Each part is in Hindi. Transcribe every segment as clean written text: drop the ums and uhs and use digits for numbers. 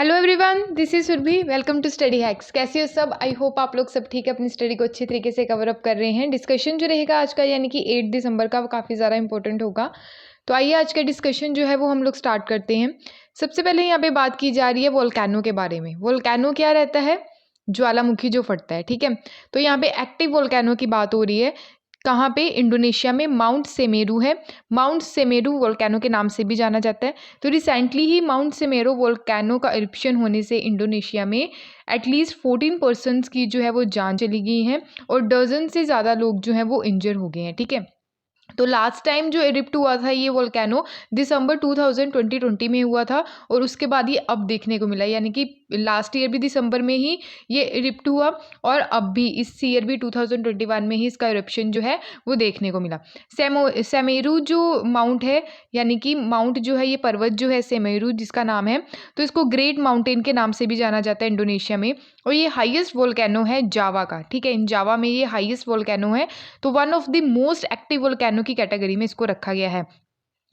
Hello everyone, this is Surabhi. Welcome to Study Hacks. कैसे हो सब? आई होप आप लोग सब ठीक है, अपनी स्टडी को अच्छे तरीके से कवर अप कर रहे हैं। डिस्कशन जो रहेगा आज का यानी कि 8 दिसंबर का, वो काफ़ी ज़्यादा इंपॉर्टेंट होगा। तो आइए आज का डिस्कशन जो है वो हम लोग स्टार्ट करते हैं। सबसे पहले यहाँ पे बात की जा रही है वोल्केनो के बारे में। वोल्केनो क्या रहता है? ज्वालामुखी जो फटता है, ठीक है। तो यहाँ पे एक्टिव वोल्केनो की बात हो रही है। कहाँ पे? इंडोनेशिया में माउंट सेमेरू है। माउंट सेमेरू वोल्केनो के नाम से भी जाना जाता है। तो रिसेंटली ही माउंट सेमेरू वोल्केनो का इरप्शन होने से इंडोनेशिया में एटलीस्ट 14 पर्सन्स की जो है वो जान चली गई है और डजन से ज़्यादा लोग जो हैं वो इंजर हो गए हैं, ठीक है। तो लास्ट टाइम जो इरिप्ट हुआ था ये वोल्केनो दिसंबर 2020 में हुआ था और उसके बाद ये अब देखने को मिला, यानी कि लास्ट ईयर भी दिसंबर में ही ये इरिप्ट हुआ और अब भी इस ईयर भी 2021 में ही इसका इरप्शन जो है वो देखने को मिला। सेमेरू जो माउंट है, यानी कि माउंट जो है, ये पर्वत जो है सेमेरू जिसका नाम है, तो इसको ग्रेट माउंटेन के नाम से भी जाना जाता है इंडोनेशिया में। और ये हाईएस्ट वोल्केनो है जावा का, ठीक है। इन जावा में ये हाईएस्ट वोल्केनो है। तो one of the most active volcano की कैटेगरी में इसको रखा गया है।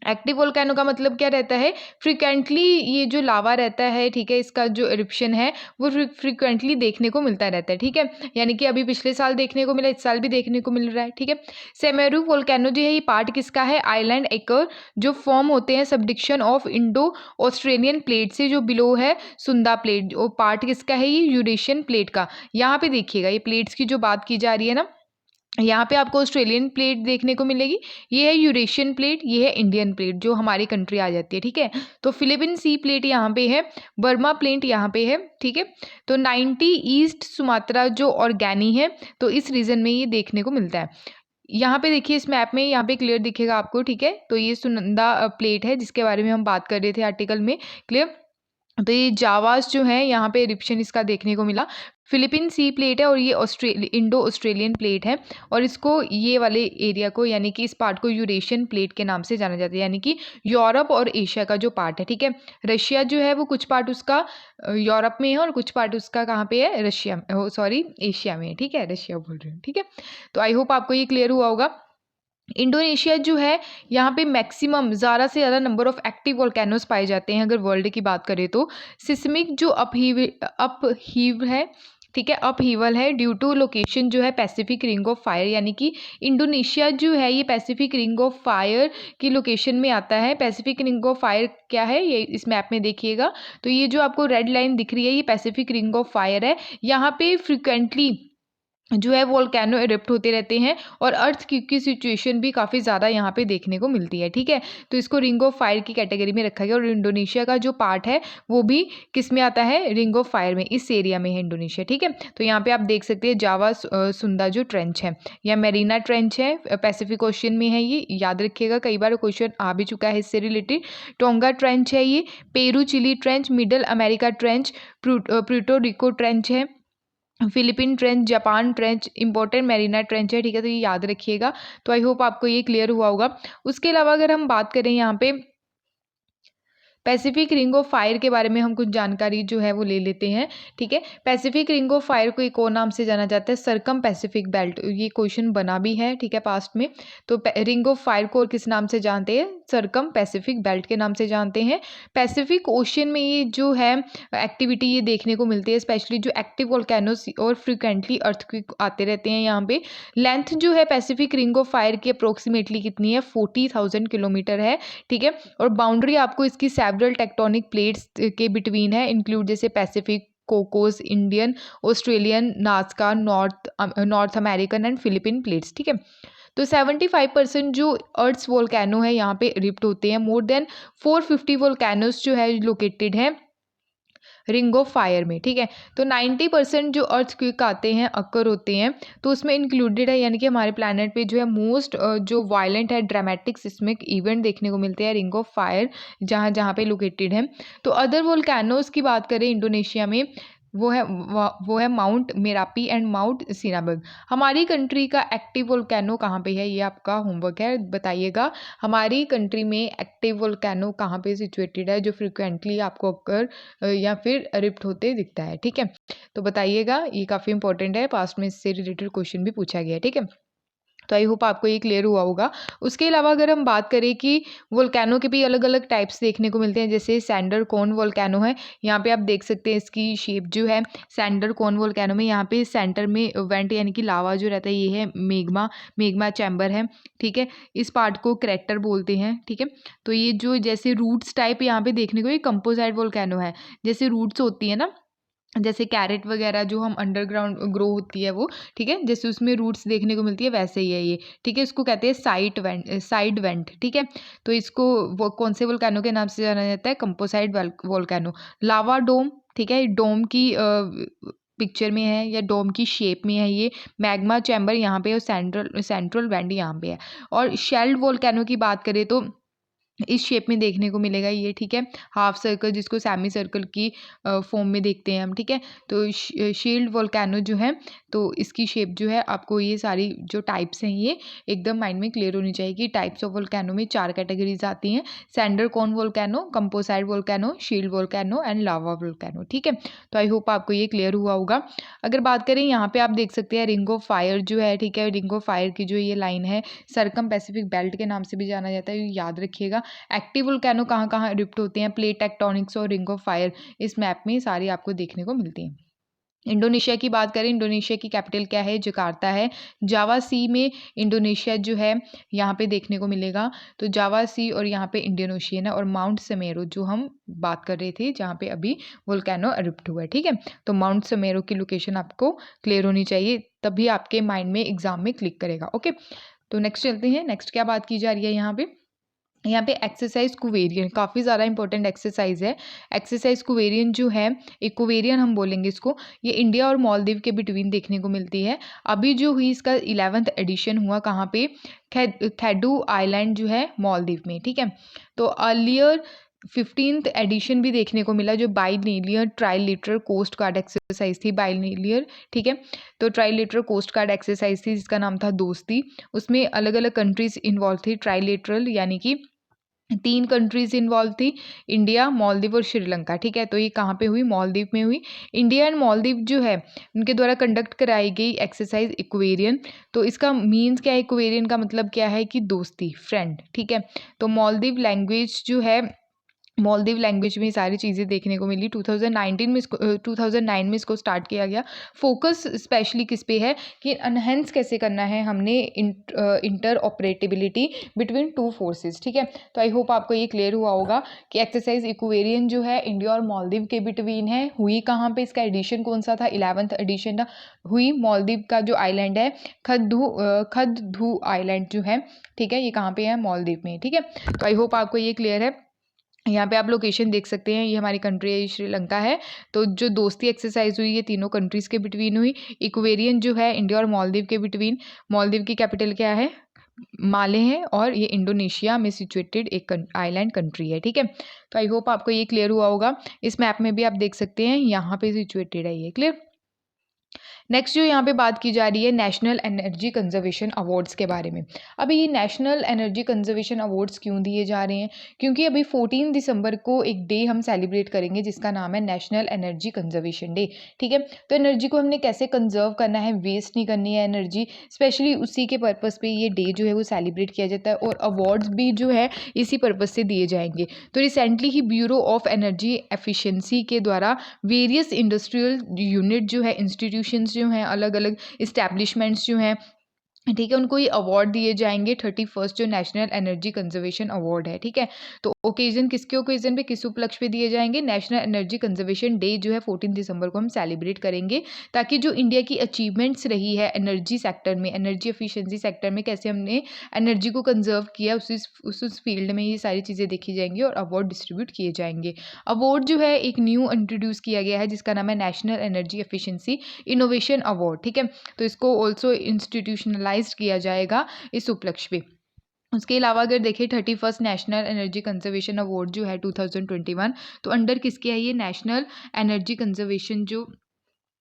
एक्टिव वोल्केनो का मतलब क्या रहता है? फ्रिक्वेंटली ये जो लावा रहता है, ठीक है, इसका जो इरप्शन है वो फ्रिक्वेंटली देखने को मिलता रहता है, ठीक है। यानी कि अभी पिछले साल देखने को मिला, इस साल भी देखने को मिल रहा है, ठीक है। सेमेरू वोल्केनो जो है ये पार्ट किसका है? आइलैंड एकर जो फॉर्म होते हैं सबडिक्शन ऑफ इंडो ऑस्ट्रेलियन प्लेट से, जो बिलो है सुंदा प्लेट, वो पार्ट किसका है? ये यूरेशियन प्लेट का। यहाँ पे देखिएगा, ये प्लेट्स की जो बात की जा रही है ना, यहाँ पे आपको ऑस्ट्रेलियन प्लेट देखने को मिलेगी, ये है यूरेशियन प्लेट, ये है इंडियन प्लेट जो हमारी कंट्री आ जाती है, ठीक है। तो फिलिपिन सी प्लेट यहाँ पे है, बर्मा प्लेट यहाँ पे है, ठीक है। तो 90 ईस्ट सुमात्रा जो ऑर्गेनी है, तो इस रीजन में ये देखने को मिलता है। यहाँ पे देखिए इस मैप में यहाँ पे क्लियर दिखेगा आपको, ठीक है। तो ये सुनंदा प्लेट है जिसके बारे में हम बात कर रहे थे आर्टिकल में, क्लियर। तो ये जावास जो है यहाँ पे इरिप्शन इसका देखने को मिला। फिलिपिन सी प्लेट है और ये इंडो ऑस्ट्रेलियन प्लेट है और इसको, ये वाले एरिया को, यानी कि इस पार्ट को यूरेशियन प्लेट के नाम से जाना जाता है, यानी कि यूरोप और एशिया का जो पार्ट है, ठीक है। रशिया जो है वो कुछ पार्ट उसका यूरोप में है और कुछ पार्ट उसका कहाँ पे है? रशिया, सॉरी एशिया में है, ठीक है। रशिया बोल रही हूँ, ठीक है। तो आई होप आपको ये क्लियर हुआ होगा। इंडोनेशिया जो है, यहाँ पे मैक्सिमम ज़्यादा से ज़्यादा नंबर ऑफ एक्टिव वोल्केनोस पाए जाते हैं अगर वर्ल्ड की बात करें तो। सिस्मिक जो अपहीव है, ठीक है, अपहीवल है ड्यू टू लोकेशन जो है पैसिफिक रिंग ऑफ फायर, यानी कि इंडोनेशिया जो है ये पैसिफिक रिंग ऑफ फायर की लोकेशन में आता है। पैसिफिक रिंग ऑफ फायर क्या है ये इस मैप में देखिएगा, तो ये जो आपको रेड लाइन दिख रही है ये पैसिफिक रिंग ऑफ फायर है। यहाँ पे फ्रिक्वेंटली जो है वोल्केनो इरप्ट होते रहते हैं और अर्थ की सिचुएशन भी काफ़ी ज़्यादा यहाँ पे देखने को मिलती है, ठीक है। तो इसको रिंग ऑफ फायर की कैटेगरी में रखा गया और इंडोनेशिया का जो पार्ट है वो भी किस में आता है? रिंग ऑफ फायर में, इस एरिया में है इंडोनेशिया, ठीक है। तो यहाँ पे आप देख सकते हैं जावा सुंदा जो ट्रेंच है या मेरीना ट्रेंच है, पैसिफिक ओशियन में है, ये याद रखिएगा, कई बार क्वेश्चन आ भी चुका है इससे रिलेटेड। टोंगा ट्रेंच है ये, Peru Chile trench, middle America trench, Puerto Rico trench है, Philippine trench, Japan trench, important Mariana trench है, ठीक है। तो ये याद रखिएगा। तो आई होप आपको ये क्लियर हुआ होगा। उसके अलावा अगर हम बात करें यहाँ पे पैसिफिक रिंग ऑफ फायर के बारे में, हम कुछ जानकारी जो है वो ले लेते हैं, ठीक है। पैसिफिक रिंग ऑफ फायर को एक और नाम से जाना जाता है सरकम पैसिफिक बेल्ट। ये क्वेश्चन बना भी है, ठीक है, पास्ट में। तो रिंग ऑफ फायर को और किस नाम से जानते हैं? सरकम पैसिफिक बेल्ट के नाम से जानते हैं। पैसिफिक ओशियन में ये जो है एक्टिविटी ये देखने को मिलती है, स्पेशली जो एक्टिव वोल्केनोस और फ्रिक्वेंटली अर्थक्वेक आते रहते हैं यहाँ पे। लेंथ जो है पैसिफिक रिंग ऑफ फायर की अप्रोक्सीमेटली कितनी है? 40,000 किलोमीटर है, ठीक है। और बाउंड्री आपको इसकी सेवरल टेक्टोनिक प्लेट्स के बिटवीन है, इंक्लूड जैसे Pacific, Cocos, Indian, Australian, Nazca, north American and Philippine plates, ठीक है। तो 75% जो अर्थ्स वोल्केनो है यहाँ पे रिप्ट होते हैं। मोर देन 450 वोल्केनोस जो है लोकेटेड है रिंग ऑफ फायर में, ठीक है। तो 90% जो अर्थक्वेक आते हैं, अक्कर होते हैं, तो उसमें इंक्लूडेड है, यानी कि हमारे प्लैनेट पे जो है मोस्ट जो वायलेंट है ड्रामेटिक सिस्मिक इवेंट देखने को मिलते हैं रिंग ऑफ फायर जहाँ जहाँ पे लोकेटेड है। तो अदर वोल्केनोज की बात करें इंडोनेशिया में, वो है माउंट मेरापी एंड माउंट सिनाबर्ग। हमारी कंट्री का एक्टिव वोल्केनो कहाँ पे है? ये आपका होमवर्क है, बताइएगा हमारी कंट्री में एक्टिव वोल्केनो कहाँ पे सिचुएटेड है जो फ्रिक्वेंटली आपको अक्कर या फिर रिप्ट होते दिखता है, ठीक है। तो बताइएगा, ये काफ़ी इंपॉर्टेंट है, पास्ट में इससे रिलेटेड क्वेश्चन भी पूछा गया है, ठीक है। तो आई होप आपको ये क्लियर हुआ होगा। उसके अलावा अगर हम बात करें कि वोल्केनो के भी अलग अलग टाइप्स देखने को मिलते हैं, जैसे सैंडर कोन वोल्केनो है। यहाँ पे आप देख सकते हैं इसकी शेप जो है सैंडर कोन वोल्केनो में, यहाँ पे सेंटर में वेंट यानी कि लावा जो रहता है ये है मेग्मा चैम्बर है, ठीक है। इस पार्ट को क्रेटर बोलते हैं, ठीक है। तो ये जो जैसे रूट्स टाइप यहाँ पे देखने को, ये कंपोसाइट वोल्केनो है। जैसे रूट्स होती है ना, जैसे कैरेट वगैरह जो हम अंडरग्राउंड ग्रो होती है वो, ठीक है, जैसे उसमें रूट्स देखने को मिलती है वैसे ही है ये, ठीक है। इसको कहते हैं साइड वेंट, ठीक है। तो इसको वो कौन से वोल्केनो के नाम से जाना जाता है? Composite volcano. लावा डोम, ठीक है, डोम की पिक्चर में है या डोम की शेप में है ये। मैग्मा चैम्बर यहाँ पे और सेंट्रल वेंट यहाँ पे है। और शेल्ड वोल्केनो की बात करें तो इस शेप में देखने को मिलेगा ये, ठीक है। हाफ सर्कल जिसको सेमी सर्कल की फॉर्म में देखते हैं हम, ठीक है। तो शील्ड वोल्केनो जो है, तो इसकी शेप जो है, आपको ये सारी जो टाइप्स हैं ये एकदम माइंड में क्लियर होनी चाहिए कि टाइप्स ऑफ वोल्केनो में 4 कैटेगरीज आती हैं: cinder cone volcano, composite volcano, shield volcano and lava volcano, ठीक है। तो आई होप आपको ये क्लियर हुआ होगा। अगर बात करें यहाँ पे आप देख सकते हैं रिंग ऑफ फायर जो है, ठीक है। रिंग ऑफ फायर की जो ये लाइन है सरकम पैसिफिक बेल्ट के नाम से भी जाना जाता है, याद रखिएगा। एक्टिव वोल्केनो कहाँ कहाँ इरप्ट होते हैं, प्लेट टेक्टोनिक्स और रिंग ऑफ फायर इस मैप में सारी आपको देखने को मिलती हैं। इंडोनेशिया की बात करें, इंडोनेशिया की कैपिटल क्या है? जकार्ता है। जावा सी में इंडोनेशिया जो है यहाँ पे देखने को मिलेगा। तो जावा सी और यहाँ पे इंडियन ओशियन है, और माउंट समेरो जो हम बात कर रहे थे जहाँ पे अभी वोल्केनो इरप्ट हुआ है, ठीक है। तो माउंट समेरो की लोकेशन आपको क्लियर होनी चाहिए, तभी आपके माइंड में एग्जाम में क्लिक करेगा। ओके, तो नेक्स्ट चलते हैं। नेक्स्ट क्या बात की जा रही है यहाँ पे एक्सरसाइज कुवेरियन काफ़ी ज़्यादा इंपॉर्टेंट एक्सरसाइज है। एक्सरसाइज कुवेरियन जो है, इक्वेरियन हम बोलेंगे इसको, ये इंडिया और मालदीव के बिटवीन देखने को मिलती है। अभी जो हुई इसका 11th एडिशन हुआ कहाँ पे? थेडू आइलैंड जो है मालदीव में, ठीक है। तो अर्लियर 15th एडिशन भी देखने को मिला, जो बाइलिनियर ट्राइलिटरल कोस्ट गार्ड एक्सरसाइज थी, बाइलिनियर, ठीक है। तो ट्राइलिटरल कोस्ट गार्ड एक्सरसाइज थी जिसका नाम था दोस्ती। उसमें अलग अलग कंट्रीज इन्वॉल्व थी। ट्राइलिटरल यानी कि 3 कंट्रीज इन्वॉल्व थी, इंडिया, मालदीव और श्रीलंका, ठीक है। तो ये कहाँ पे हुई? मालदीव में हुई। इंडिया एंड मालदीव जो है उनके द्वारा कंडक्ट कराई गई एक्सरसाइज इक्वेरियन। तो इसका मीन्स क्या है? इक्वेरियन का मतलब क्या है कि दोस्ती, फ्रेंड, ठीक है। तो मालदीव लैंग्वेज जो है, मालदीव लैंग्वेज में सारी चीज़ें देखने को मिली। 2019 में इसको 2009 में इसको स्टार्ट किया गया। फोकस स्पेशली किस पे है कि अनहेंस कैसे करना है हमने इंटर ऑपरेटिबिलिटी बिटवीन 2 फोर्सेस, ठीक है। तो आई होप आपको ये क्लियर हुआ होगा कि एक्सरसाइज इक्वेरियन जो है इंडिया और मालदीव के बिटवीन है। हुई कहाँ पे? इसका एडिशन कौन सा था? 11th एडिशन हुई मालदीव का जो आइलैंड है खदधू आइलैंड जो है, ठीक है, ये कहाँ पे है? मालदीव में, ठीक है। तो आई होप आपको ये क्लियर है। यहाँ पे आप लोकेशन देख सकते हैं, ये हमारी कंट्री है, श्रीलंका है। तो जो दोस्ती एक्सरसाइज हुई ये तीनों कंट्रीज़ के बिटवीन हुई। इक्वेरियन जो है इंडिया और मालदीव के बिटवीन। मालदीव की कैपिटल क्या है? माले है, और ये इंडोनेशिया में सिचुएटेड एक आइलैंड कंट्री है, ठीक है। तो आई होप आपको ये क्लियर हुआ होगा। इस मैप में भी आप देख सकते हैं यहाँ पे सिचुएटेड है ये, क्लियर। नेक्स्ट जो यहाँ पे बात की जा रही है नेशनल एनर्जी कंजर्वेशन अवार्ड्स के बारे में। अभी ये नेशनल एनर्जी कंजर्वेशन अवार्ड्स क्यों दिए जा रहे हैं? क्योंकि अभी 14 दिसंबर को एक डे हम सेलिब्रेट करेंगे जिसका नाम है नेशनल एनर्जी कंजर्वेशन डे, ठीक है। तो एनर्जी को हमने कैसे कंजर्व करना है, वेस्ट नहीं करनी है एनर्जी, स्पेशली उसी के पर्पज़ पे ये डे जो है वो सेलिब्रेट किया जाता है, और अवार्ड्स भी जो है इसी पर्पज़ से दिए जाएंगे। तो recently he bureau of energy efficiency के द्वारा वेरियस इंडस्ट्रियल यूनिट जो है, इंस्टीट्यूशंस जो हैं, अलग अलग इस्टेब्लिशमेंट्स जो हैं, ठीक है, उनको ये अवार्ड दिए जाएंगे 31st जो नेशनल एनर्जी कंजर्वेशन अवार्ड है, ठीक है। तो ओकेजन किसके ओकेजन पे, किस उपलक्ष्य पे दिए जाएंगे? नेशनल एनर्जी कंजर्वेशन डे जो है 14 दिसंबर को हम सेलिब्रेट करेंगे, ताकि जो इंडिया की अचीवमेंट्स रही है एनर्जी सेक्टर में, एनर्जी एफिशिएंसी सेक्टर में, कैसे हमने एनर्जी को कंजर्व किया, उस फील्ड में ये सारी चीज़ें देखी जाएंगी और अवार्ड डिस्ट्रीब्यूट किए जाएंगे। अवार्ड जो है एक न्यू इंट्रोड्यूस किया गया है जिसका नाम है national energy efficiency innovation award, ठीक है। तो इसको ऑल्सो इंस्टीट्यूशनलाइज किया जाएगा इस उपलक्ष्य पे। उसके अलावा अगर देखें 31st national energy conservation award जो है 2021, तो अंडर किसके है ये? नेशनल एनर्जी कंजर्वेशन जो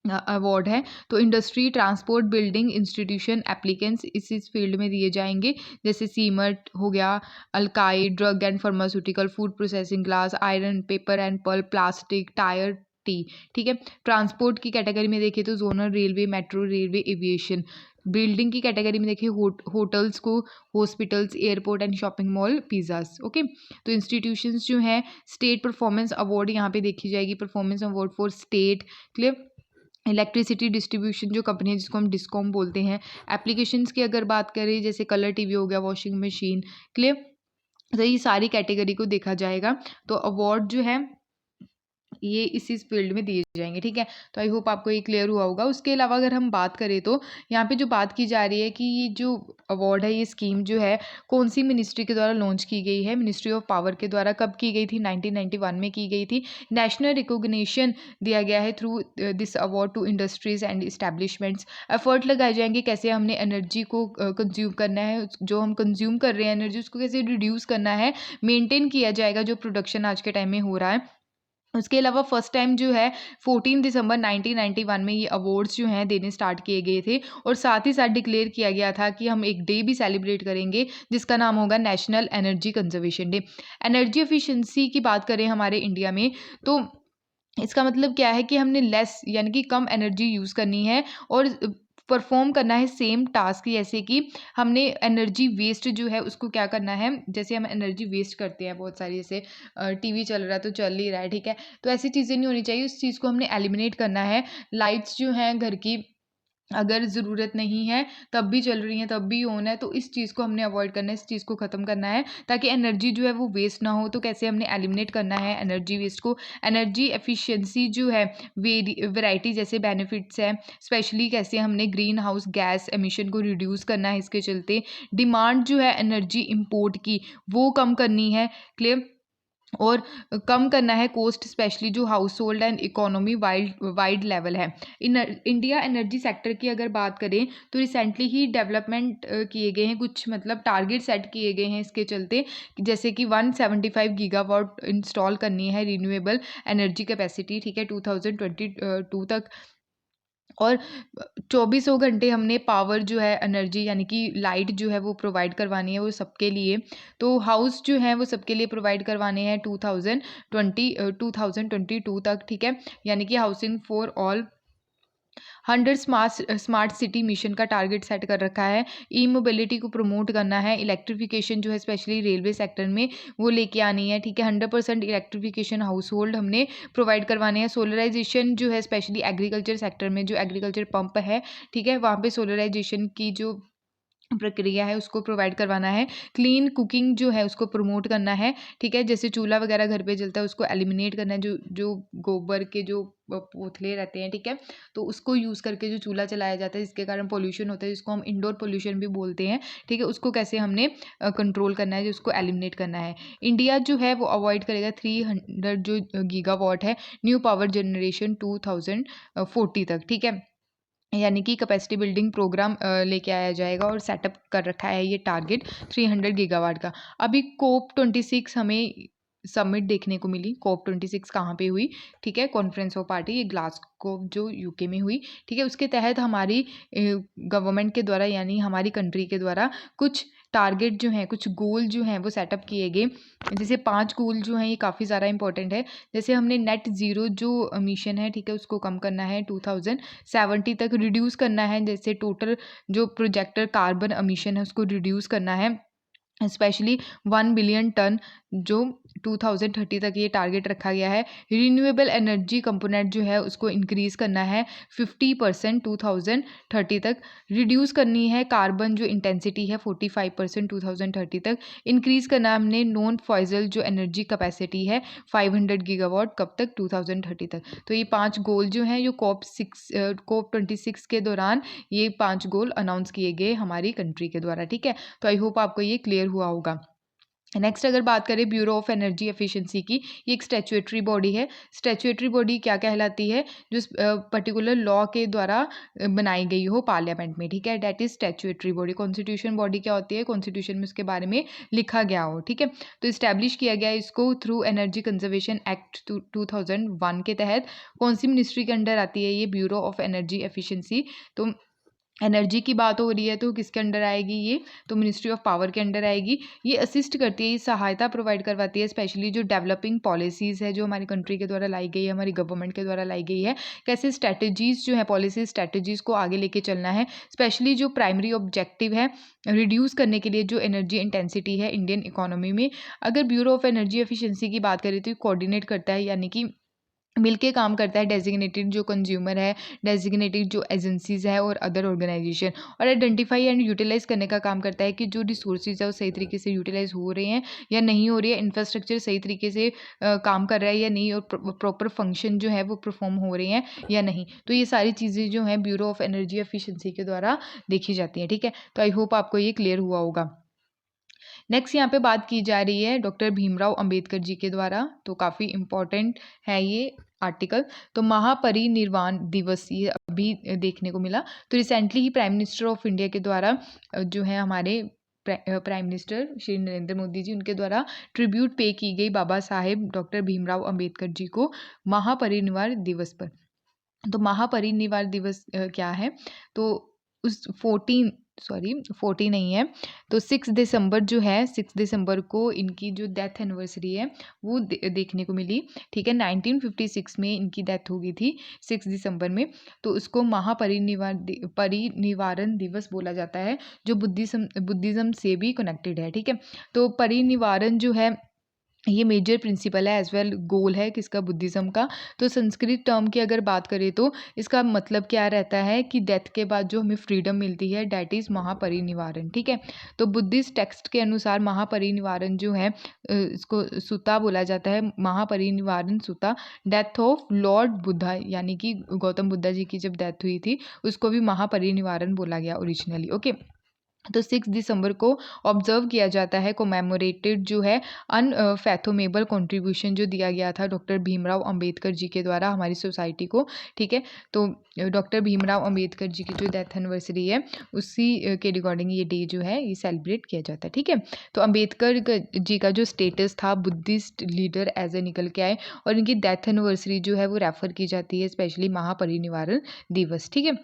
अवार्ड है, तो industry, transport, building, institution, applicants इस फील्ड में दिए जाएंगे, जैसे सीमेंट हो गया, algae, drug and pharmaceutical, food processing, glass, iron, paper and pulp, plastic, tyre, T, ठीक है। ट्रांसपोर्ट की कैटेगरी में देखें तो zonal railway, metro railway, aviation, building की कैटेगरी में देखिए होटल्स को, hospitals, airport and shopping mall, pizzas. Okay, तो इंस्टीट्यूशंस जो हैं, स्टेट परफॉर्मेंस अवार्ड यहाँ पे देखी जाएगी, performance award for state. Clear. Electricity distribution जो कंपनी है जिसको हम डिस्कॉम बोलते हैं। एप्लीकेशंस की अगर बात करें जैसे कलर टीवी हो गया, वॉशिंग मशीन। क्लियर। तो ये सारी कैटेगरी को देखा जाएगा। तो अवार्ड जो है ये इसी फील्ड में दिए जाएंगे, ठीक है। तो आई होप आपको ये क्लियर हुआ होगा। उसके अलावा अगर हम बात करें तो यहाँ पे जो बात की जा रही है कि ये जो अवार्ड है, ये स्कीम जो है कौन सी मिनिस्ट्री के द्वारा लॉन्च की गई है, मिनिस्ट्री ऑफ पावर के द्वारा। कब की गई थी? 1991 में की गई थी। नेशनल रिकॉग्निशन दिया गया है through this award to industries and establishments. Effort लगाए जाएंगे कैसे हमने एनर्जी को कंज्यूम करना है, जो हम कंज्यूम कर रहे हैं एनर्जी उसको कैसे रिड्यूस करना है, मेंटेन किया जाएगा जो प्रोडक्शन आज के टाइम में हो रहा है। उसके अलावा फर्स्ट टाइम जो है 14 दिसंबर 1991 में ये अवार्ड्स जो हैं देने स्टार्ट किए गए थे, और साथ ही साथ डिक्लेयर किया गया था कि हम एक डे भी सेलिब्रेट करेंगे जिसका नाम होगा national energy conservation day. Energy efficiency की बात करें हमारे इंडिया में तो इसका मतलब क्या है कि हमने लेस यानी कि कम एनर्जी यूज़ करनी है और परफॉर्म करना है सेम टास्क, जैसे कि हमने एनर्जी वेस्ट जो है उसको क्या करना है, जैसे हम एनर्जी वेस्ट करते हैं बहुत सारी, जैसे टीवी चल रहा है तो चल ही रहा है, ठीक है। तो ऐसी चीज़ें नहीं होनी चाहिए, उस चीज़ को हमने एलिमिनेट करना है। लाइट्स जो हैं घर की अगर ज़रूरत नहीं है तब भी चल रही हैं, तब भी ऑन है, तो इस चीज़ को हमने अवॉइड करना है, इस चीज़ को ख़त्म करना है ताकि एनर्जी जो है वो वेस्ट ना हो। तो कैसे हमने एलिमिनेट करना है एनर्जी वेस्ट को? एनर्जी एफिशिएंसी जो है वैरायटी जैसे बेनिफिट्स हैं, स्पेशली कैसे हमने ग्रीन हाउस गैस एमिशन को रिड्यूस करना है, इसके चलते डिमांड जो है एनर्जी इंपोर्ट की वो कम करनी है। क्लियर। और कम करना है कॉस्ट, स्पेशली जो household and economy wide level है। इन इंडिया एनर्जी सेक्टर की अगर बात करें तो रिसेंटली ही डेवलपमेंट किए गए हैं, कुछ मतलब टारगेट सेट किए गए हैं इसके चलते, जैसे कि 175 गीगावाट इंस्टॉल करनी है रिन्यूएबल एनर्जी कैपेसिटी, ठीक है, 2022 तक। और 24 घंटे हमने पावर जो है एनर्जी यानी कि लाइट जो है वो प्रोवाइड करवानी है वो सबके लिए। तो हाउस जो है वो सबके लिए प्रोवाइड करवाने हैं 2022 तक, ठीक है, यानी कि housing for all. 100 smart city mission का टारगेट सेट कर रखा है। ई मोबिलिटी को प्रमोट करना है, इलेक्ट्रिफिकेशन जो है स्पेशली रेलवे सेक्टर में वो लेके आनी है, ठीक है। 100% इलेक्ट्रिफिकेशन हाउस होल्ड हमने प्रोवाइड करवाने हैं। सोलराइजेशन जो है स्पेशली एग्रीकल्चर सेक्टर में, जो एग्रीकल्चर पंप है, ठीक है, वहाँ पे सोलराइजेशन की जो प्रक्रिया है उसको प्रोवाइड करवाना है। क्लीन कुकिंग जो है उसको प्रमोट करना है, ठीक है, जैसे चूल्हा वगैरह घर पे जलता है उसको एलिमिनेट करना है, जो जो गोबर के जो पोथले रहते हैं, ठीक है, तो उसको यूज़ करके जो चूल्हा चलाया जाता है जिसके कारण पोल्यूशन होता है, जिसको हम इंडोर पोल्यूशन भी बोलते हैं, ठीक है, उसको कैसे हमने कंट्रोल करना है, जिसको एलिमिनेट करना है। इंडिया जो है वो अवॉइड करेगा 300 जो गीगावाट है न्यू पावर जनरेशन 2040 तक, ठीक है, यानी कि कैपेसिटी बिल्डिंग प्रोग्राम लेके आया जाएगा और सेटअप कर रखा है ये टारगेट 300 गीगावाट का। अभी कोप 26 हमें समिट देखने को मिली। कोप 26 कहाँ पे हुई? ठीक है, कॉन्फ्रेंस ऑफ पार्टी, ये ग्लासगो जो यूके में हुई, ठीक है। उसके तहत हमारी गवर्नमेंट के द्वारा यानी हमारी कंट्री के द्वारा कुछ टारगेट जो हैं, कुछ गोल जो हैं वो सेटअप किए गए। जैसे 5 गोल जो हैं ये काफ़ी ज़्यादा इंपॉर्टेंट है। जैसे हमने नेट ज़ीरो जो मिशन है, ठीक है, उसको कम करना है 2070 तक, रिड्यूस करना है, जैसे टोटल जो प्रोजेक्टर कार्बन एमिशन है उसको रिड्यूस करना है, स्पेशली 1 बिलियन टन जो 2030 तक ये टारगेट रखा गया है। रिन्यूएबल एनर्जी कंपोनेंट जो है उसको इंक्रीज़ करना है 50% 2030 तक। रिड्यूस करनी है कार्बन जो इंटेंसिटी है 45% 2030 तक। इंक्रीज़ करना हमने नॉन फॉइजल जो एनर्जी कैपेसिटी है 500 गीगावाट, कब तक? 2030 तक। तो ये 5 गोल जो हैं, जो कोप 26 के दौरान ये 5 गोल अनाउंस किए गए हमारी कंट्री के द्वारा, ठीक है। तो आई होप आपको ये क्लियर हुआ होगा। नेक्स्ट अगर बात करें ब्यूरो ऑफ एनर्जी एफिशिएंसी की, ये एक स्टैट्यूटरी बॉडी है। स्टैट्यूटरी बॉडी क्या कहलाती है? जो पर्टिकुलर लॉ के द्वारा बनाई गई हो पार्लियामेंट में, ठीक है, that is statutory body. Constitution body क्या होती है? कॉन्स्टिट्यूशन में उसके बारे में लिखा गया हो, ठीक है। तो इस्टेब्लिश किया गया इसको थ्रू एनर्जी कंजर्वेशन एक्ट 2001 के तहत। कौन सी मिनिस्ट्री के अंडर आती है ये ब्यूरो ऑफ एनर्जी एफिशिएंसी? तो एनर्जी की बात हो रही है तो किसके अंडर आएगी ये, तो मिनिस्ट्री ऑफ पावर के अंडर आएगी। ये असिस्ट करती है, ये सहायता प्रोवाइड करवाती है, स्पेशली जो डेवलपिंग पॉलिसीज़ है जो हमारी कंट्री के द्वारा लाई गई है, हमारी गवर्नमेंट के द्वारा लाई गई है, कैसे स्ट्रैटेजीज़ जो है पॉलिसीज स्ट्रैटेजीज़ को आगे लेके चलना है। स्पेशली जो प्राइमरी ऑब्जेक्टिव है रिड्यूस करने के लिए जो एनर्जी इंटेंसिटी है इंडियन इकोनॉमी में, अगर ब्यूरो ऑफ एनर्जी एफिशिएंसी की बात करें तो कोऑर्डिनेट करता है, यानी कि मिलके काम करता है डेजिग्नेटेड जो कंज्यूमर है, डेजिग्नेटेड जो एजेंसीज़ है और अदर ऑर्गेनाइजेशन, और आइडेंटिफाई एंड यूटिलाइज करने का काम करता है कि जो रिसोर्सेज है वो सही तरीके से यूटिलाइज हो रहे हैं या नहीं हो रही है, इंफ्रास्ट्रक्चर सही तरीके से काम कर रहा है या नहीं, और प्रॉपर फंक्शन जो है वो परफॉर्म हो रहे हैं या नहीं। तो ये सारी चीज़ें जो हैं ब्यूरो ऑफ एनर्जी एफिशिएंसी के द्वारा देखी जाती हैं। ठीक है, तो आई होप आपको ये क्लियर हुआ होगा। नेक्स्ट यहाँ पे बात की जा रही है डॉक्टर भीमराव अंबेडकर जी के द्वारा, तो काफ़ी इम्पॉर्टेंट है ये आर्टिकल। तो महापरिनिर्वाण दिवस ये अभी देखने को मिला, तो recently he prime minister of India के द्वारा जो है हमारे प्राइम मिनिस्टर श्री नरेंद्र मोदी जी, उनके द्वारा ट्रिब्यूट पे की गई बाबा साहेब डॉक्टर भीमराव अंबेडकर जी को महापरिनिर्वाण दिवस पर। तो महापरिनिर्वाण दिवस क्या है, तो उस 14 नहीं है, तो 6 दिसंबर जो है, 6 दिसंबर को इनकी जो डेथ एनिवर्सरी है वो देखने को मिली। ठीक है, 1956 में इनकी डेथ हो गई थी 6 दिसंबर में, तो उसको परिनिवारण दिवस बोला जाता है, जो बुद्धिज़्म से भी कनेक्टेड है। ठीक है, तो परिनिवारण जो है ये मेजर प्रिंसिपल है एज वेल गोल है किसका, बुद्धिज़्म का। तो संस्कृत टर्म की अगर बात करें तो इसका मतलब क्या रहता है कि डेथ के बाद जो हमें फ्रीडम मिलती है डैट इज़ महापरिनिवारण। ठीक है, तो बुद्धिस्ट टेक्स्ट के अनुसार महापरिनिवारण जो है इसको सुता बोला जाता है, महापरिनिवारण सुता, डेथ ऑफ लॉर्ड बुद्धा, यानी कि गौतम बुद्धा जी की जब डेथ हुई थी उसको भी महापरिनिवारण बोला गया ओरिजिनली। ओके, तो 6 दिसंबर को ऑब्जर्व किया जाता है, कोमेमोरेटेड जो है अनफैथोमेबल कंट्रीब्यूशन जो दिया गया था डॉक्टर भीमराव अंबेडकर जी के द्वारा हमारी सोसाइटी को। ठीक है, तो डॉक्टर भीमराव अंबेडकर जी की जो डेथ एनिवर्सरी है उसी के रिगार्डिंग ये डे जो है ये सेलिब्रेट किया जाता है। ठीक है, तो अंबेडकर जी का जो स्टेटस था बुद्धिस्ट लीडर एज ए निकल के आए, और इनकी डेथ एनिवर्सरी जो है वो रेफर की जाती है स्पेशली महापरिनिर्वाण दिवस। ठीक है,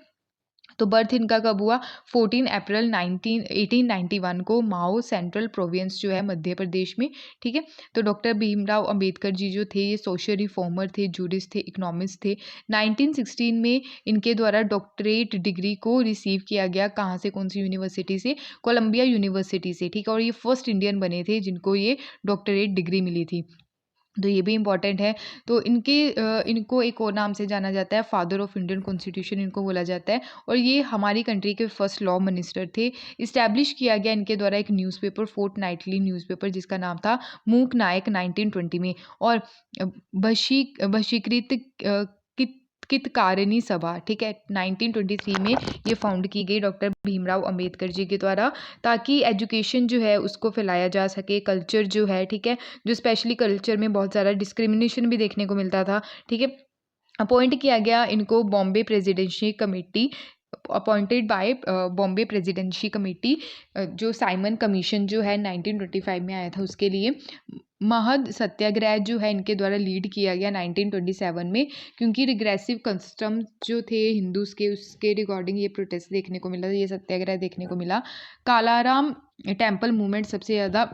तो बर्थ इनका कब हुआ, 14 अप्रैल 1891 को माओ सेंट्रल प्रोविंस जो है मध्य प्रदेश में। ठीक है, तो डॉक्टर भीमराव अंबेडकर जी जो थे ये सोशल रिफॉर्मर थे, जूरिस्ट थे, इकोनॉमिस्ट थे। 1916 में इनके द्वारा डॉक्टरेट डिग्री को रिसीव किया गया, कहाँ से, कौन सी यूनिवर्सिटी से, कोलंबिया यूनिवर्सिटी से। ठीक है, और ये फर्स्ट इंडियन बने थे जिनको ये डॉक्टरेट डिग्री मिली थी, तो ये भी इम्पॉर्टेंट है। तो इनको एक और नाम से जाना जाता है, फादर ऑफ इंडियन कॉन्स्टिट्यूशन इनको बोला जाता है, और ये हमारी कंट्री के फर्स्ट लॉ मिनिस्टर थे। इस्टेब्लिश किया गया इनके द्वारा एक न्यूज़पेपर, फोर्टनाइटली न्यूज़पेपर जिसका नाम था मूक नायक 1920 में, और बशीकृत कितकारिणी सभा। ठीक है, 1923 में ये फाउंड की गई डॉक्टर भीमराव अंबेडकर जी के द्वारा, ताकि एजुकेशन जो है उसको फैलाया जा सके, कल्चर जो है, ठीक है, जो स्पेशली कल्चर में बहुत ज़्यादा डिस्क्रिमिनेशन भी देखने को मिलता था। ठीक है, अपॉइंट किया गया इनको Bombay presidency committee, appointed by Bombay presidency committee, जो साइमन कमीशन जो है 1925 में आया था उसके लिए। महद सत्याग्रह जो है इनके द्वारा लीड किया गया 1927 में, क्योंकि रिग्रेसिव कस्टम जो थे हिंदूज़ के उसके रिगार्डिंग ये प्रोटेस्ट देखने को मिला, ये सत्याग्रह देखने को मिला। कालाराम टेम्पल मूवमेंट सबसे ज़्यादा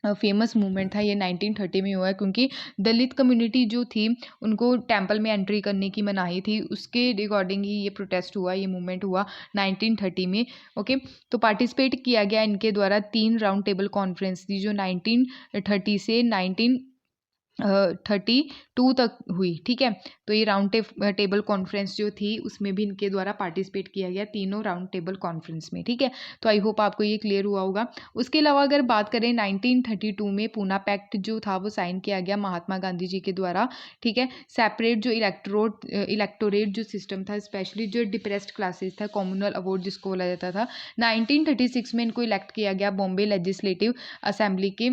फेमस मूवमेंट था, ये 1930 में हुआ है, क्योंकि दलित कम्युनिटी जो थी उनको टेंपल में एंट्री करने की मनाही थी, उसके रिगार्डिंग ही ये प्रोटेस्ट हुआ, ये मूवमेंट हुआ 1930 में। ओके, तो पार्टिसिपेट किया गया इनके द्वारा 3 राउंड टेबल कॉन्फ्रेंस थी जो 1930 से 1932 तक हुई। ठीक है, तो ये राउंड टेबल कॉन्फ्रेंस जो थी उसमें भी इनके द्वारा पार्टिसिपेट किया गया, तीनों राउंड टेबल कॉन्फ्रेंस में। ठीक है, तो आई होप आपको ये क्लियर हुआ होगा। उसके अलावा अगर बात करें 1932 में पूना पैक्ट जो था वो साइन किया गया महात्मा गांधी जी के द्वारा। ठीक है, सेपरेट जो इलेक्टोरेट जो सिस्टम था, स्पेशली जो डिप्रेस्ड क्लासेस था, कॉम्युनल अवार्ड जिसको बोला जाता था, 1936 में इनको इलेक्ट किया गया बॉम्बे लेजिस्लेटिव असेंबली के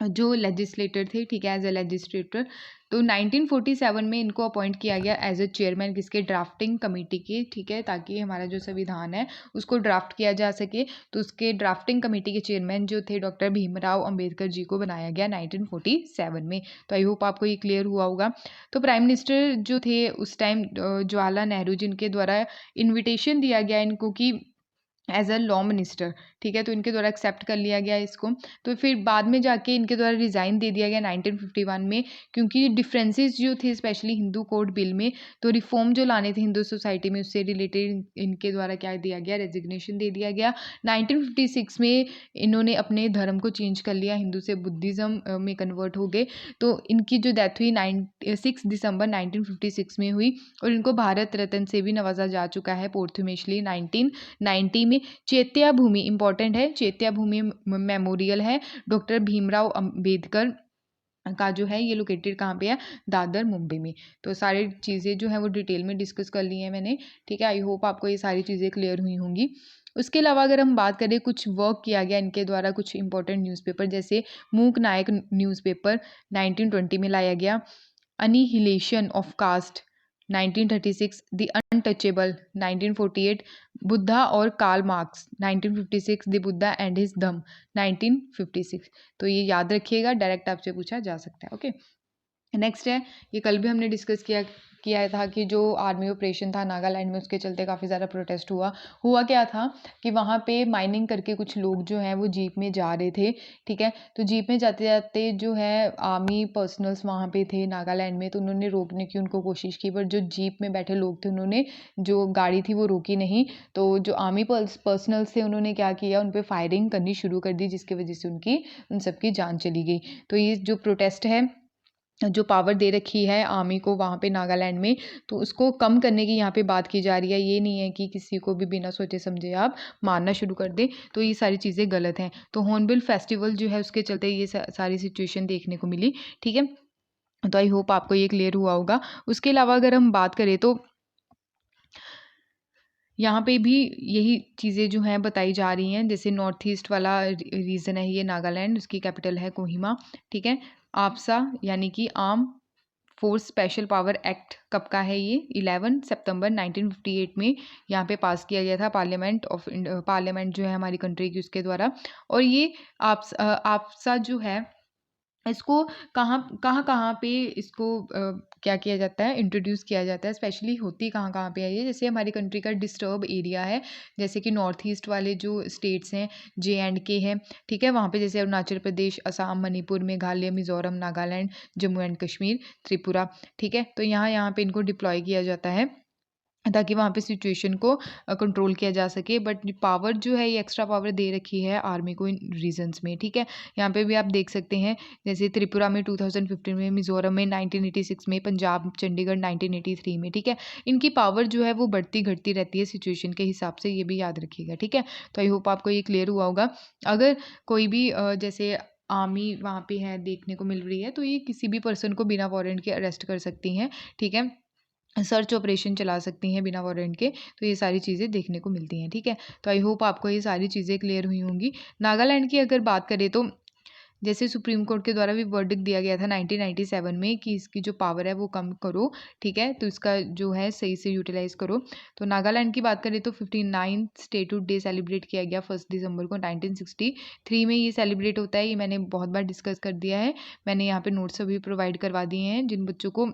जो लेजिस्लेटर थे, ठीक है, एज ए लेजिस्लेटर। तो 1947 में इनको अपॉइंट किया गया एज ए चेयरमैन किसके, ड्राफ्टिंग कमेटी के, ठीक है, ताकि हमारा जो संविधान है उसको ड्राफ्ट किया जा सके। तो उसके ड्राफ्टिंग कमेटी के चेयरमैन जो थे डॉक्टर भीमराव अंबेडकर जी को बनाया गया 1947 में। तो आई होप आपको ये क्लियर हुआ होगा। तो प्राइम मिनिस्टर जो थे उस टाइम जवाहरलाल नेहरू, जिनके द्वारा इन्विटेशन दिया गया इनको कि एज अ लॉ मिनिस्टर, ठीक है, तो इनके द्वारा एक्सेप्ट कर लिया गया इसको। तो फिर बाद में जाके इनके द्वारा रिज़ाइन दे दिया गया 1951 में, क्योंकि डिफरेंसेस जो थे स्पेशली हिंदू कोड बिल में, तो रिफॉर्म जो लाने थे हिंदू सोसाइटी में उससे रिलेटेड इनके द्वारा क्या दिया गया, रेजिग्नेशन दे दिया गया। 1956 में इन्होंने अपने धर्म को चेंज कर लिया, हिंदू से बुद्धिज़्म में कन्वर्ट हो गए। तो इनकी जो डेथ हुई 6 दिसंबर 1956 में हुई, और इनको भारत रत्न से भी नवाजा जा चुका है पोर्थुमेशली 1990 में। चैत्य भूमि इंपॉर्टेंट है, चैत्य भूमि मेमोरियल है डॉक्टर भीमराव अंबेडकर का, जो है ये लोकेटेड कहाँ पे है, दादर मुंबई में। तो सारी चीज़ें जो है वो डिटेल में डिस्कस कर ली हैं मैंने, ठीक है। आई होप आपको ये सारी चीज़ें क्लियर हुई होंगी। उसके अलावा अगर हम बात करें, कुछ वर्क किया गया इनके द्वारा, कुछ इंपॉर्टेंट न्यूज़पेपर, जैसे मूक नायक न्यूज़पेपर 1920 में लाया गया, annihilation of caste 1936, the untouchable 1948, Buddha और Karl Marx 1956, the Buddha and his Dhamma 1956। तो ये याद रखिएगा, डायरेक्ट आपसे पूछा जा सकता है। ओके, नेक्स्ट है, ये कल भी हमने डिस्कस किया था कि जो आर्मी ऑपरेशन था नागालैंड में, उसके चलते काफ़ी ज़्यादा प्रोटेस्ट हुआ क्या था कि वहाँ पे माइनिंग करके कुछ लोग जो हैं वो जीप में जा रहे थे, ठीक है। तो जीप में जाते जाते जो है आर्मी पर्सनल्स वहाँ पे थे नागालैंड में, तो उन्होंने रोकने की उनको कोशिश की, पर जो जीप में बैठे लोग थे उन्होंने, जो गाड़ी थी वो रोकी नहीं। तो जो आर्मी पर्सनल्स थे उन्होंने क्या किया, उन पर फायरिंग करनी शुरू कर दी, जिसकी वजह से उन सबकी जान चली गई। तो ये जो प्रोटेस्ट है, जो पावर दे रखी है आर्मी को वहाँ पे नागालैंड में, तो उसको कम करने की यहाँ पे बात की जा रही है। ये नहीं है कि किसी को भी बिना सोचे समझे आप मारना शुरू कर दें, तो ये सारी चीज़ें गलत हैं। तो हॉर्नबिल फेस्टिवल जो है उसके चलते ये सारी सिचुएशन देखने को मिली, ठीक है। तो आई होप आपको ये क्लियर हुआ होगा। उसके अलावा अगर हम बात करें तो यहाँ पे भी यही चीज़ें जो हैं बताई जा रही हैं, जैसे नॉर्थ ईस्ट वाला रीजन है ये नागालैंड, उसकी कैपिटल है कोहिमा, ठीक है। आपसा यानी कि arm force special power act कब का है, ये 11 सितंबर 1958 में यहाँ पे पास किया गया था, पार्लियामेंट जो है हमारी कंट्री की उसके द्वारा। और ये आपसा जो है इसको कहाँ पे इसको क्या किया जाता है, इंट्रोड्यूस किया जाता है, स्पेशली होती कहाँ पे है ये, जैसे हमारी कंट्री का डिस्टर्ब एरिया है, जैसे कि नॉर्थ ईस्ट वाले जो स्टेट्स हैं, JNK है, ठीक है, वहाँ पे जैसे अरुणाचल प्रदेश, असम, मणिपुर, मेघालय, मिजोरम, नागालैंड, जम्मू एंड कश्मीर, त्रिपुरा, ठीक है। तो यहाँ पे इनको डिप्लॉय किया जाता है ताकि वहाँ पे सिचुएशन को कंट्रोल किया जा सके। बट पावर जो है ये एक्स्ट्रा पावर दे रखी है आर्मी को इन रीजन्स में, ठीक है। यहाँ पे भी आप देख सकते हैं, जैसे त्रिपुरा में 2015 में, मिजोरम में 1986 में, पंजाब चंडीगढ़ 1983 में, ठीक है। इनकी पावर जो है वो बढ़ती घटती रहती है सिचुएशन के हिसाब से, ये भी याद रखिएगा, ठीक है। तो आई होप आपको ये क्लियर हुआ होगा। अगर कोई भी जैसे आर्मी वहाँ पे है देखने को मिल रही है, तो ये किसी भी पर्सन को बिना वारंट के अरेस्ट कर सकती हैं, ठीक है, सर्च ऑपरेशन चला सकती हैं बिना वारंट के। तो ये सारी चीज़ें देखने को मिलती हैं, ठीक है। तो आई होप आपको ये सारी चीज़ें क्लियर हुई होंगी। नागालैंड की अगर बात करें तो जैसे सुप्रीम कोर्ट के द्वारा भी वर्डिक्ट दिया गया था 1997 में कि इसकी जो पावर है वो कम करो, ठीक है, तो इसका जो है सही से यूटिलाइज़ करो। तो नागालैंड की बात करें तो 59 स्टेटहुड डे सेलिब्रेट किया गया 1 दिसंबर को 1963 में, ये सेलिब्रेट होता है। ये मैंने बहुत बार डिस्कस कर दिया है, मैंने यहाँ पे नोट्स अभी प्रोवाइड करवा दिए हैं, जिन बच्चों को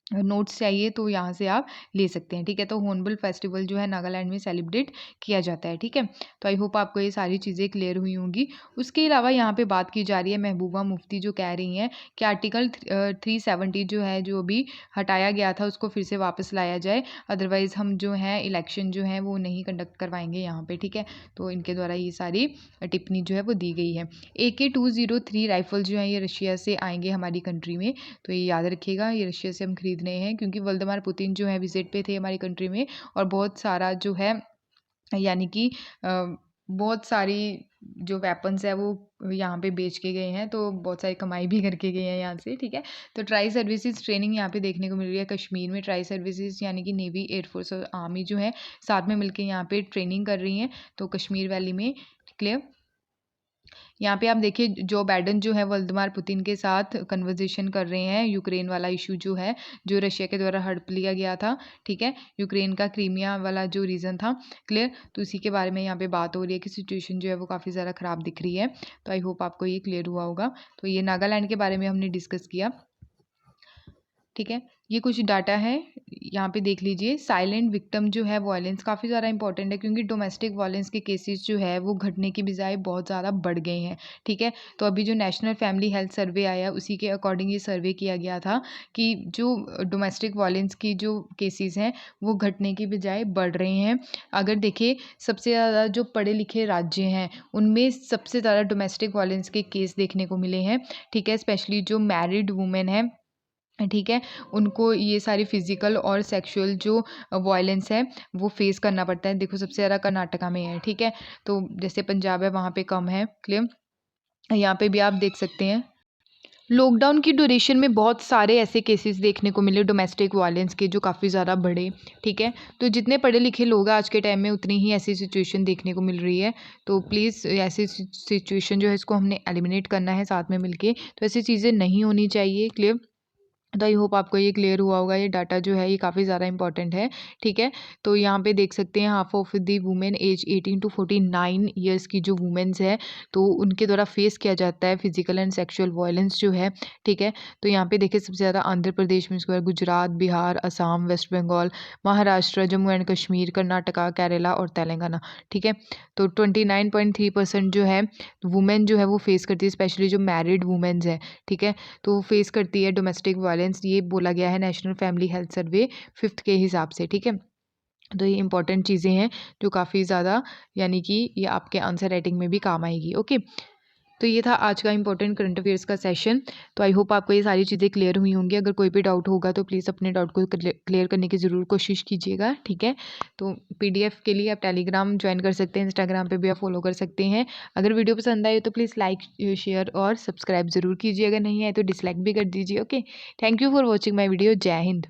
नोट्स चाहिए तो यहाँ से आप ले सकते हैं, ठीक है। तो हॉर्नबिल फेस्टिवल जो है नागालैंड में सेलिब्रेट किया जाता है, ठीक है। तो आई होप आपको ये सारी चीज़ें क्लियर हुई होंगी। उसके अलावा यहाँ पे बात की जा रही है, महबूबा मुफ्ती जो कह रही हैं कि आर्टिकल 370 जो है, जो अभी हटाया गया था उसको फिर से वापस लाया जाए, अदरवाइज़ हम जो है इलेक्शन जो है वो नहीं कंडक्ट करवाएंगे यहाँ पे, ठीक है। तो इनके द्वारा ये सारी टिप्पणी जो है वो दी गई है। AK-203 राइफल जो है ये रशिया से आएंगे हमारी कंट्री में, तो ये याद रखिएगा, ये रशिया से हम खरीदने हैं, क्योंकि व्लादिमीर पुतिन जो है विजिट पे थे हमारी कंट्री में, और बहुत सारा जो है यानी कि बहुत सारी जो वेपन्स है वो यहाँ पे बेच के गए हैं, तो बहुत सारी कमाई भी करके गए हैं यहाँ से, ठीक है। तो ट्राई सर्विसेज ट्रेनिंग यहाँ पे देखने को मिल रही है कश्मीर में। ट्राई सर्विसेज यानी कि नेवी, एयरफोर्स और आर्मी जो है साथ में मिलकर यहाँ पे ट्रेनिंग कर रही हैं, तो कश्मीर वैली में, क्लियर। यहाँ पे आप देखिए जो बाइडेन जो है व्लादिमीर पुतिन के साथ कन्वर्सेशन कर रहे हैं, यूक्रेन वाला इशू जो है, जो रशिया के द्वारा हड़प लिया गया था, ठीक है, यूक्रेन का क्रीमिया वाला जो रीज़न था, क्लियर। तो उसी के बारे में यहाँ पे बात हो रही है कि सिचुएशन जो है वो काफ़ी ज़्यादा ख़राब दिख रही है। तो आई होप आपको ये क्लियर हुआ होगा। तो ये नागालैंड के बारे में हमने डिस्कस किया, ठीक है। ये कुछ डाटा है, यहाँ पे देख लीजिए। साइलेंट विक्टिम जो है वायलेंस काफ़ी ज़्यादा इंपॉर्टेंट है, क्योंकि डोमेस्टिक वायलेंस के केसेस जो है वो घटने की बजाय बहुत ज़्यादा बढ़ गए हैं, ठीक है। तो अभी जो नेशनल फैमिली हेल्थ सर्वे आया उसी के अकॉर्डिंग ये सर्वे किया गया था कि जो डोमेस्टिक वायलेंस की जो केसेस हैं वो घटने की बजाय बढ़ रहे हैं। अगर देखिए सबसे ज़्यादा जो पढ़े लिखे राज्य हैं उनमें सबसे ज़्यादा डोमेस्टिक वायलेंस के केस देखने को मिले हैं, ठीक है। स्पेशली जो मैरिड वुमेन है, ठीक है, उनको ये सारी फिजिकल और सेक्सुअल जो वायलेंस है वो फेस करना पड़ता है। देखो सबसे ज़्यादा कर्नाटका में है, ठीक है। तो जैसे पंजाब है वहाँ पे कम है, क्लियर। यहाँ पे भी आप देख सकते हैं। लॉकडाउन की ड्यूरेशन में बहुत सारे ऐसे केसेस देखने को मिले डोमेस्टिक वायलेंस के जो काफ़ी ज़्यादा बढ़े, ठीक है। तो जितने पढ़े लिखे लोग हैं आज के टाइम में उतनी ही ऐसी सिचुएशन देखने को मिल रही है। तो प्लीज़ ऐसी सिचुएशन जो है इसको हमने एलिमिनेट करना है साथ में मिलके। तो ऐसी चीज़ें नहीं होनी चाहिए, क्लियर। तो आई होप आपको ये क्लियर हुआ होगा। ये डाटा जो है ये काफ़ी ज़्यादा इंपॉर्टेंट है, ठीक है। तो यहाँ पे देख सकते हैं half of the women age 18 to 49 years की जो वुमेन्स है तो उनके द्वारा फेस किया जाता है फिजिकल एंड सेक्सुअल वायलेंस जो है, ठीक है। तो यहाँ पे देखिए सबसे ज़्यादा आंध्र प्रदेश में, उसके बाद गुजरात, बिहार, असम, वेस्ट बंगाल, महाराष्ट्र, जम्मू एंड कश्मीर, कर्नाटका, केरला और तेलंगाना, ठीक है। तो 29.3% जो है वुमेन जो है वो फेस करती है, स्पेशली जो मैरिड वुमेन्स है, ठीक है। तो फेस करती है डोमेस्टिक वायलेंस, ये बोला गया है national family health survey 5th के हिसाब से, ठीक है। तो ये इंपॉर्टेंट चीज़ें हैं जो काफ़ी ज़्यादा यानी कि ये आपके आंसर राइटिंग में भी काम आएगी, ओके। तो ये था आज का इंपॉर्टेंट करंट अफेयर्स का सेशन। तो आई होप आपको ये सारी चीज़ें क्लियर हुई होंगी। अगर कोई भी डाउट होगा तो प्लीज़ अपने डाउट को क्लियर करने की ज़रूर कोशिश कीजिएगा, ठीक है। तो पीडीएफ के लिए आप टेलीग्राम ज्वाइन कर सकते हैं, इंस्टाग्राम पे भी आप फॉलो कर सकते हैं। अगर वीडियो पसंद आए तो प्लीज़ लाइक, शेयर और सब्सक्राइब ज़रूर कीजिए। अगर नहीं आए तो डिसलाइक भी कर दीजिए, okay. Thank you for watching my video. जय हिंद।